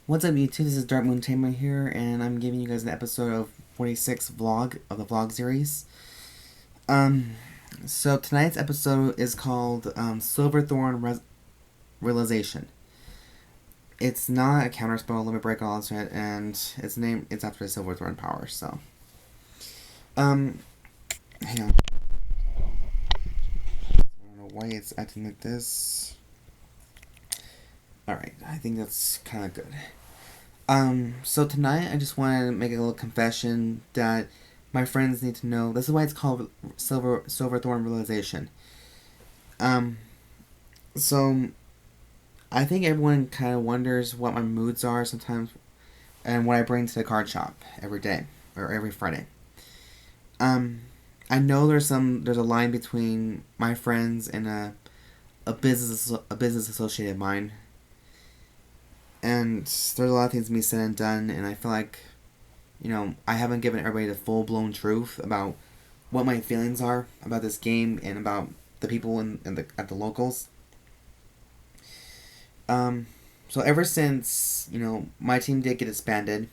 What's up, YouTube? This is Dark Moon Tamer here, and I'm giving you guys an episode of 46 vlog of the vlog series. Um, so tonight's episode is called Thorn Realization. It's not a counterspell. Let me break all this right, and it's after the Thorn power. So, hang on. I don't know why it's acting like this. Alright, I think that's kind of good. So tonight I just want to make a little confession that my friends need to know. This is why it's called Silver Thorn Realization. So I think everyone kind of wonders what my moods are sometimes and what I bring to the card shop every day or every Friday. I know there's a line between my friends and a business associate of mine. And there's a lot of things to be said and done, and I feel like, I haven't given everybody the full-blown truth about what my feelings are about this game and about the people at the locals. So ever since, my team did get disbanded,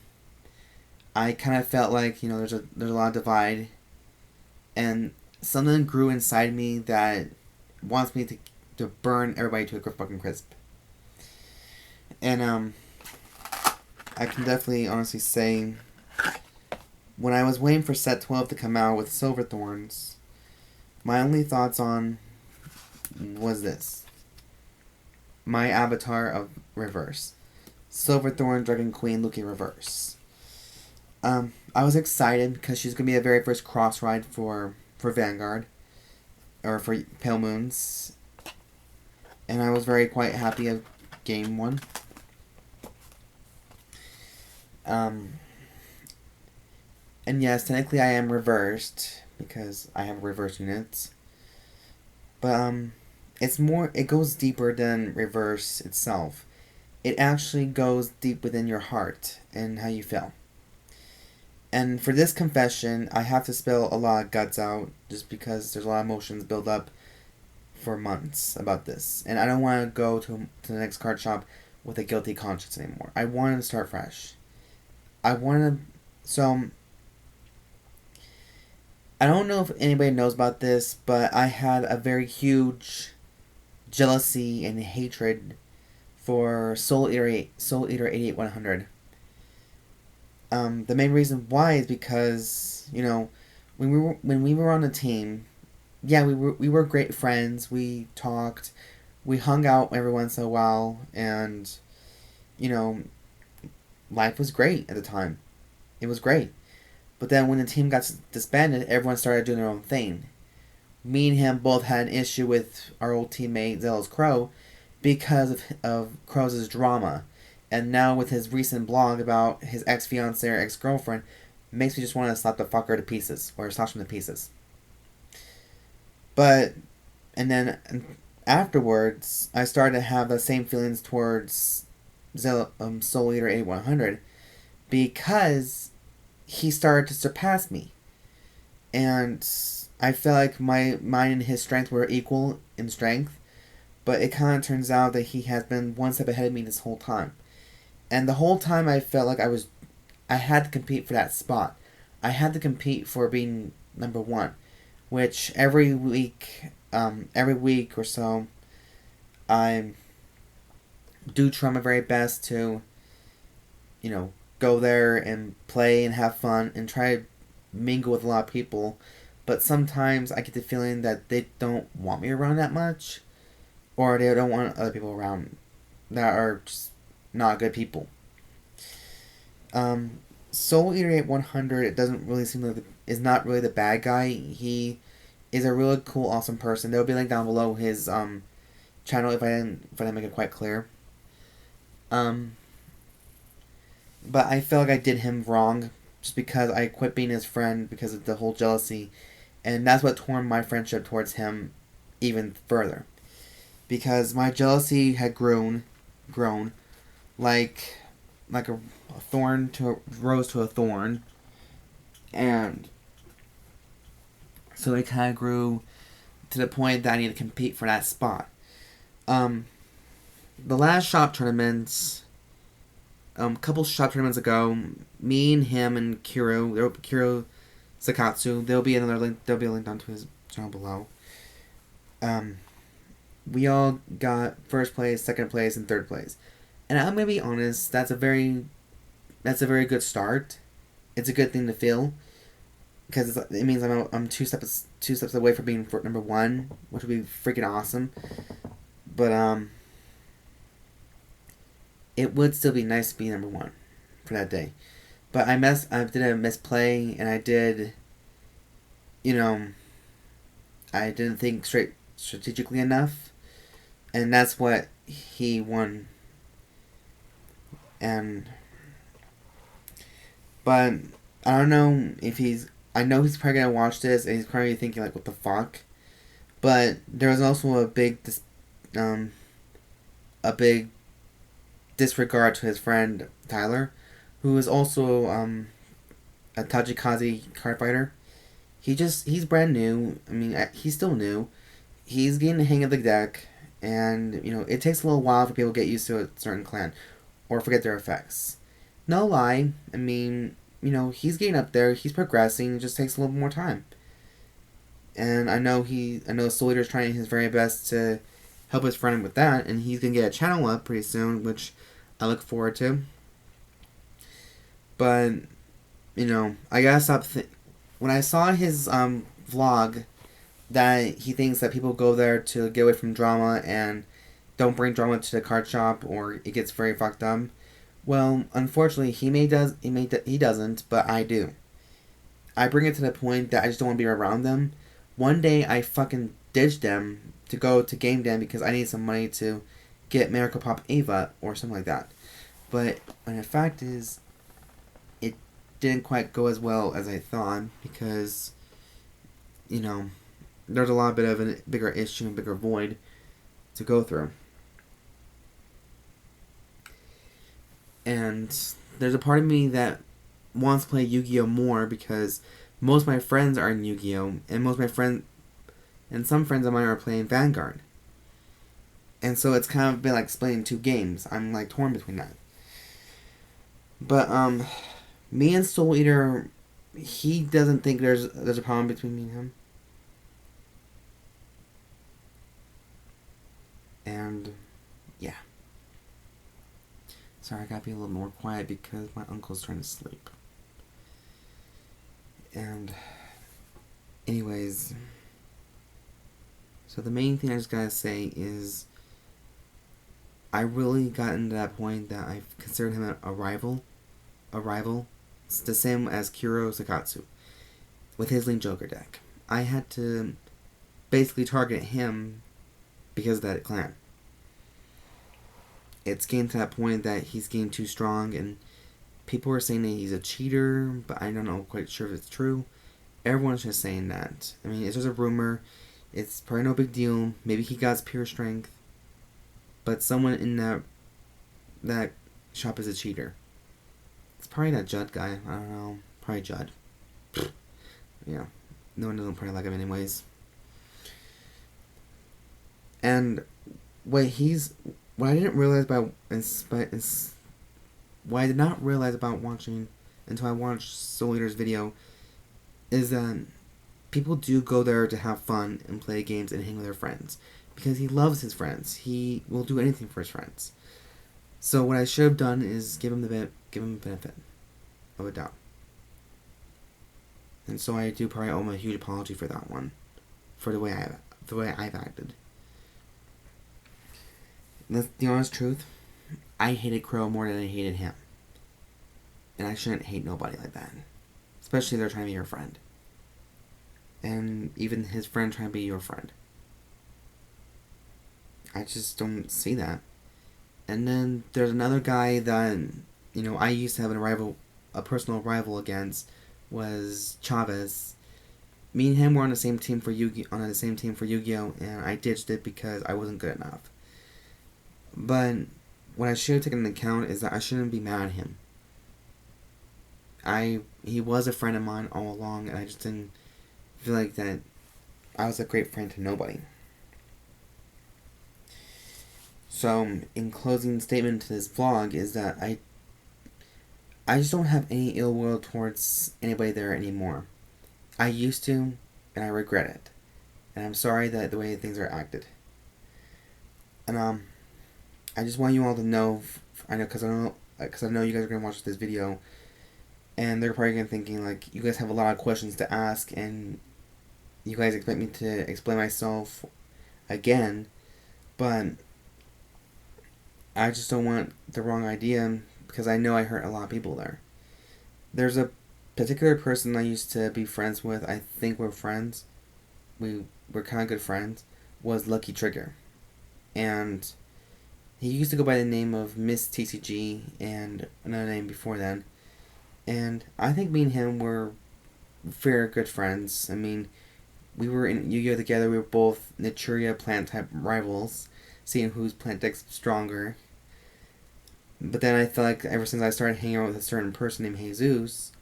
I kind of felt like, there's a lot of divide, and something grew inside me that wants me to burn everybody to a fucking crisp. And, I can definitely honestly say, when I was waiting for set 12 to come out with Silver Thorns, my only thoughts on was this. My avatar of reverse. Silver Thorn, Dragon Queen, looking reverse. I was excited because she's going to be the very first cross ride for Vanguard, or for Pale Moons. And I was very quite happy of game 1. And yes, technically I am reversed because I have reverse units. But, it goes deeper than reverse itself. It actually goes deep within your heart and how you feel. And for this confession, I have to spill a lot of guts out just because there's a lot of emotions built up for months about this. And I don't want to go to the next card shop with a guilty conscience anymore. I want to start fresh. I don't know if anybody knows about this, but I had a very huge jealousy and hatred for SoulEater 88100. The main reason why is because, when we were on the team, yeah, we were great friends. We talked, we hung out every once in a while, and, life was great at the time. It was great. But then when the team got disbanded, everyone started doing their own thing. Me and him both had an issue with our old teammate Zealous Crow because of Crow's drama. And now with his recent blog about his ex-fiancée or ex-girlfriend, makes me just want to slap the fucker to pieces, or slash him to pieces. And then afterwards, I started to have the same feelings towards SoulEater 8100 because he started to surpass me. And I felt like mine and his strength were equal in strength, but it kind of turns out that he has been one step ahead of me this whole time. And the whole time I felt like I had to compete for that spot. I had to compete for being number 1, which every week or so, I do try my very best to, go there and play and have fun and try to mingle with a lot of people. But sometimes I get the feeling that they don't want me around that much, or they don't want other people around that are just not good people. SoulEater 8100, it doesn't really seem like is not really the bad guy. He is a really cool, awesome person. There will be a link down below his channel if I didn't make it quite clear. But I feel like I did him wrong just because I quit being his friend because of the whole jealousy, and that's what torn my friendship towards him even further. Because my jealousy had grown like a thorn to a rose to a thorn, and so it kind of grew to the point that I need to compete for that spot. The last shop tournaments, couple shop tournaments ago, me and him and Kiro Sakatsu, there'll be another link. There'll be a link down to his channel below. We all got first place, second place, and third place. And I'm gonna be honest, that's a very good start. It's a good thing to feel, because it means I'm two steps away from being number one, which would be freaking awesome. But it would still be nice to be number one for that day. But I did a misplay, and I did, I didn't think strategically enough, and that's what he won. But I don't know if I know he's probably gonna watch this, and he's probably thinking like, "What the fuck?" But there was also a big disregard to his friend Tyler, who is also a Tajikazi card fighter. He's brand new. I mean, he's still new. He's getting the hang of the deck, and it takes a little while for people to get used to a certain clan, or forget their effects. No lie. I mean, he's getting up there. He's progressing. It just takes a little more time. And I know SoulEater is trying his very best to help his friend with that, and he's gonna get a channel up pretty soon, which I look forward to. But I gotta stop. When I saw his vlog, that he thinks that people go there to get away from drama and don't bring drama to the card shop, or it gets very fucked up. Well, unfortunately, he doesn't, but I do. I bring it to the point that I just don't want to be around them. One day, I fucking ditched them to go to Game Den because I need some money to get Miracle Pop Ava or something like that. But the fact is, it didn't quite go as well as I thought, because there's a lot bit of a bigger issue and bigger void to go through. And there's a part of me that wants to play Yu-Gi-Oh! More, because most of my friends are in Yu-Gi-Oh! And some friends of mine are playing Vanguard. And so it's kind of been like splitting two games. I'm like torn between that. But me and SoulEater, he doesn't think there's a problem between me and him. And yeah. Sorry, I gotta be a little more quiet because my uncle's trying to sleep. And anyways, so the main thing I just gotta say is, I really got into that point that I considered him a rival. It's the same as Kiro Sakatsu with his Link Joker deck. I had to basically target him because of that clan. It's getting to that point that he's getting too strong, and people are saying that he's a cheater, but I don't know quite sure if it's true. Everyone's just saying that. I mean, it's just a rumor. It's probably no big deal. Maybe he got pure strength, but someone in that shop is a cheater. It's probably that Judd guy. I don't know. Probably Judd. Yeah. No one doesn't probably like him anyways. And what I did not realize about watching until I watched SoulEater's video is that people do go there to have fun and play games and hang with their friends, because he loves his friends. He will do anything for his friends. So what I should have done is give him the benefit of a doubt. And so I do probably owe him a huge apology for that one, for the way I've acted. That's the honest truth. I hated Crow more than I hated him. And I shouldn't hate nobody like that. Especially if they're trying to be your friend. And even his friend trying to be your friend. I just don't see that. And then there's another guy that, I used to have a personal rival against, was Chavez. Me and him were on the same team for Yu-Gi-Oh! And I ditched it because I wasn't good enough. But what I should have taken into account is that I shouldn't be mad at him. He was a friend of mine all along, and I just didn't feel like that I was a great friend to nobody. So, in closing statement to this vlog is that I I just don't have any ill will towards anybody there anymore. I used to, and I regret it. And I'm sorry that the way things are acted. And I just want you all to know. I know because I know you guys are gonna watch this video, and they're probably gonna thinking like you guys have a lot of questions to ask, and you guys expect me to explain myself again, but I just don't want the wrong idea because I know I hurt a lot of people there. There's a particular person I used to be friends with. I think we're friends. We were kind of good friends. Was Lucky Trigger, and he used to go by the name of Miss TCG and another name before then. And I think me and him were very good friends. I mean, we were in Yu-Gi-Oh together. We were both Naturia plant type rivals, seeing whose plant deck's stronger. But then I feel like ever since I started hanging out with a certain person named Jesus,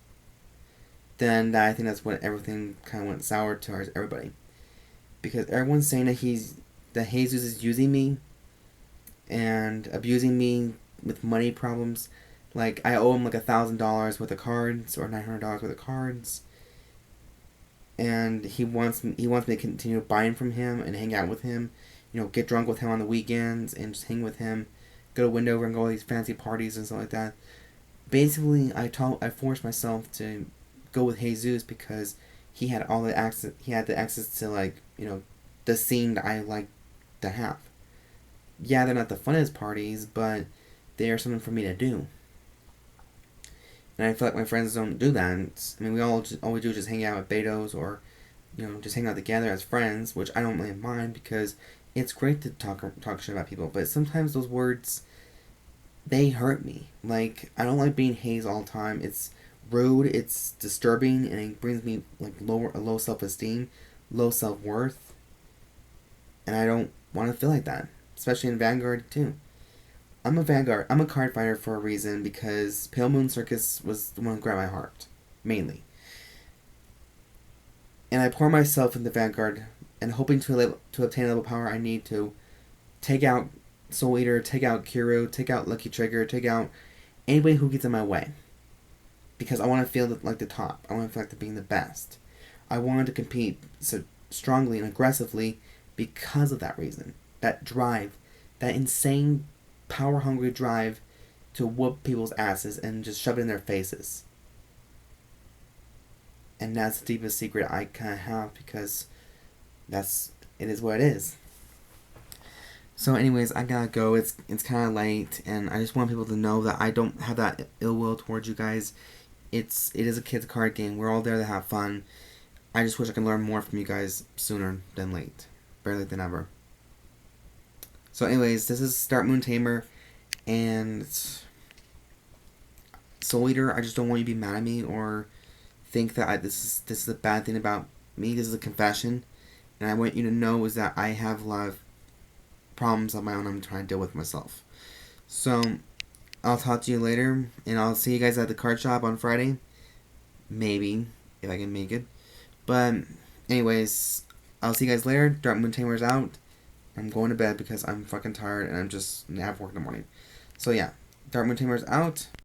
then I think that's when everything kind of went sour towards everybody. Because everyone's saying that Jesus is using me and abusing me with money problems. Like I owe him like $1,000 worth of cards or $900 worth of cards, and he wants me to continue buying from him and hang out with him. Get drunk with him on the weekends and just hang with him. Go to Windover and go to these fancy parties and stuff like that. Basically, I forced myself to go with Jesus because he had all the access. He had the access to the scene that I like to have. Yeah, they're not the funnest parties, but they are something for me to do. And I feel like my friends don't do that. I mean, all we do is just hang out at Beto's or, just hang out together as friends, which I don't really mind because it's great to talk shit about people. But sometimes those words, they hurt me. Like, I don't like being hazed all the time. It's rude, it's disturbing, and it brings me like low self-esteem, low self-worth. And I don't want to feel like that, especially in Vanguard too. I'm a Vanguard. I'm a card fighter for a reason because Pale Moon Circus was the one who grabbed my heart, mainly. And I pour myself into Vanguard and hoping to obtain a level power I need to take out SoulEater, take out Kiro, take out Lucky Trigger, take out anybody who gets in my way. Because I want to feel like the top. I want to feel like being the best. I wanted to compete so strongly and aggressively because of that reason. That drive. That insane power-hungry drive to whoop people's asses and just shove it in their faces. And that's the deepest secret I kind of have because it is what it is. So anyways, I gotta go. It's kind of late, and I just want people to know that I don't have that ill will towards you guys. It is a kids card game. We're all there to have fun. I just wish I could learn more from you guys sooner than late. Better late than ever. So anyways, this is Start Moon Tamer, and SoulEater. I just don't want you to be mad at me or think that this is a bad thing about me. This is a confession, and I want you to know is that I have a lot of problems of my own I'm trying to deal with myself. So I'll talk to you later, and I'll see you guys at the card shop on Friday. Maybe, if I can make it. But anyways, I'll see you guys later. Dark Moon Tamer's out. I'm going to bed because I'm fucking tired and I have work in the morning. So yeah, Dark Moon Tamer's out.